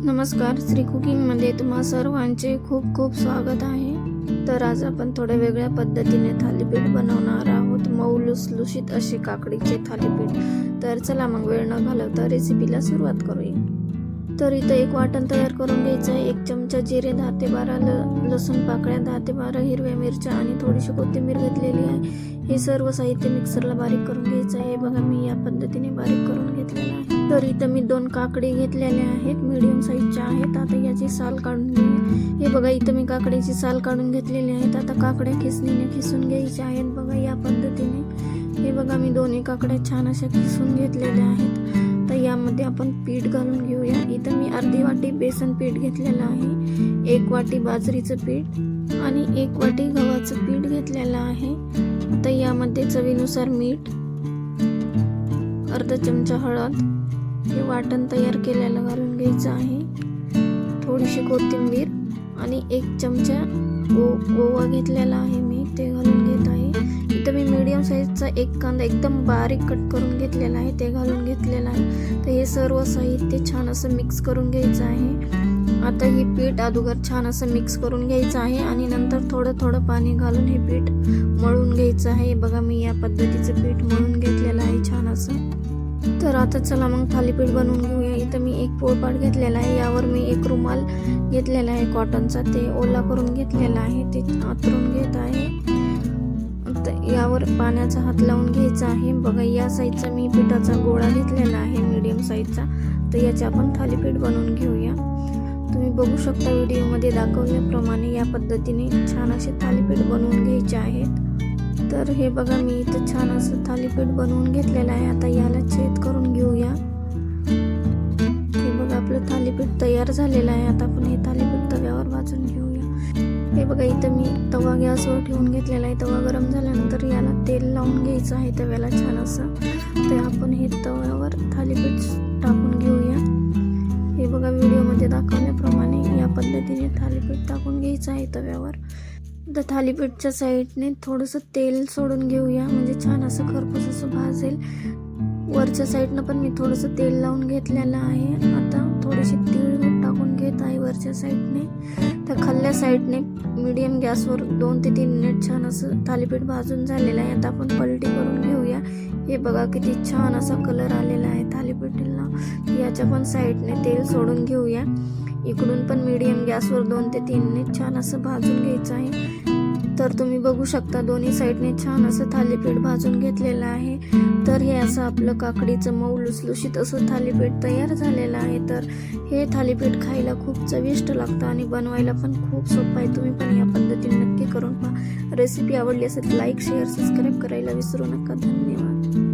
नमस्कार, श्री कुकिंगमध्ये तुम्हा सर्वांचे खूप खूप स्वागत आहे। तर आज आपण थोड्या वेगळ्या पद्धतीने थालीपीठ बनवणार आहोत, मऊ लुसलुशीत असे काकडीचे थालीपीठ। तर चला मग वेळ न घालवता रेसिपीला सुरुवात करूया। तर इथं एक वाटण तयार करून घ्यायचं आहे। 1 चमचा जिरे, 10 ते 12 लसूण पाकळ्या, 10 ते 12 हिरव्या मिरच्या आणि थोडीशी कोथिंबीर घेतलेली आहे। हे सर्व साहित्य मिक्सरला बारीक करून घ्यायचं आहे। बघा मी या पद्धतीने बारीक करून घेतलेलं आहे। तर इथं मी 2 काकडी घेतलेल्या आहेत, मीडियम साईजच्या आहेत। आता याची साल काढून घेऊया। हे बघा इथं मी काकडीची साल काढून घेतलेली आहेत। आता काकड्या खिसणीने खिसून घ्यायच्या आहेत। बघा या पद्धतीने। हे बघा मी दोन्ही काकड्या छान अशा खिसून घेतलेल्या आहेत। तर यामध्ये आपण पीठ घालून घेऊया। इथं मी अर्धी वाटी बेसन पीठ घेतलेलं आहे, 1 वाटी बाजरीचं पीठ आणि 1 वाटी गव्हाचं पीठ घेतलेलं आहे। आता यामध्ये चवीनुसार मीठ, अर्धा चमचा हळद, हे वाटण तयार केलेलं घालून घ्यायचं आहे। थोडीशी कोथिंबीर आणि 1 चमचा ओवा घेतलेला आहे, मी ते घालून घेत आहे। इथं मी मीडियम साईजचा 1 कांदा एकदम बारीक कट करून घेतलेला आहे, ते घालून घेतलेला आहे। तर हे सर्व साहित्य छान असं मिक्स करून घ्यायचं आहे। आता हे पीठ अगोदर छान असं मिक्स करून घ्यायचं आहे आणि नंतर थोडं थोडं पाणी घालून हे पीठ मळून घ्यायचं आहे। बघा मी या पद्धतीचं पीठ मळून घेतलेलं आहे छान असं। तर आता चला मग थालीपीठ बनवून घेऊया। इथं मी एक पोळपाट घेतलेला आहे, यावर मी एक रुमाल घेतलेला आहे कॉटनचा, ते ओला करून घेतलेला आहे, ते आतरून घेत आहे। यावर पाण्याचा हात लावून घ्यायचा आहे। बघा या साईजचा मी पिठाचा गोळा घेतलेला आहे, मीडियम साईजचा। तर याचे आपण थालीपीठ बनवून घेऊया। तुम्ही बघू शकता व्हिडिओमध्ये दाखवल्याप्रमाणे या पद्धतीने छान असे थालीपीठ बनवून घ्यायचे आहेत। तर हे बघा मी इथं छान असं थालीपीठ बनवून घेतलेलं आहे। आता याला छेद करून घेऊया। हे बघा आपलं थालीपीठ तयार झालेलं आहे। आता आपण हे थालीपीठ तव्यावर भाजून घेऊया। हे बघा इथं मी तवा गॅसवर ठेवून घेतलेला आहे। तवा गरम झाल्यानंतर याला तेल लावून घ्यायचं आहे तव्याला छान असं। तर आपण हे तव्यावर थालीपीठ टाकून घेऊया। हे बघा व्हिडिओमध्ये दाखवल्याप्रमाणे या पद्धतीने थालीपीठ टाकून घ्यायचं आहे तव्यावर। तर थालीपीठच्या साईडने थोडंसं तेल सोडून घेऊया, म्हणजे छान असं खरपूस असं भाजेल। वरच्या साईडनं पण मी थोडंसं तेल लावून घेतलेलं आहे। आता थोडेसे तीळ टाकून घेत आहे वरच्या साईडने। तर खाल्ल्या साईडने मीडियम गॅसवर 2 ते 3 मिनिट छान असं थालीपीठ भाजून झालेलं आहे। आता आपण पलटी करून घेऊया। हे बघा किती छान असा कलर आलेला आहे थालीपीठला। याच्या पण साईडने तेल सोडून घेऊया। इकडून पण मीडियम गॅसवर 2 ते 3 मिनिट छान असं भाजून घ्यायचं आहे। तर तुम्ही बघू शकता दोन्ही साईडने छान असं थालीपीठ भाजून घेतलेलं आहे। तर हे असं आपलं काकडीचं मऊ लुसलुशीत असं थालीपीठ तयार झालेलं आहे। तर हे थालीपीठ खायला खूप चविष्ट लागतं आणि बनवायला पण खूप सोपं आहे। तुम्ही पण या पद्धतीने नक्की करून पहा। रेसिपी आवडली असेल लाईक, शेअर, सबस्क्राईब करायला विसरू नका। धन्यवाद।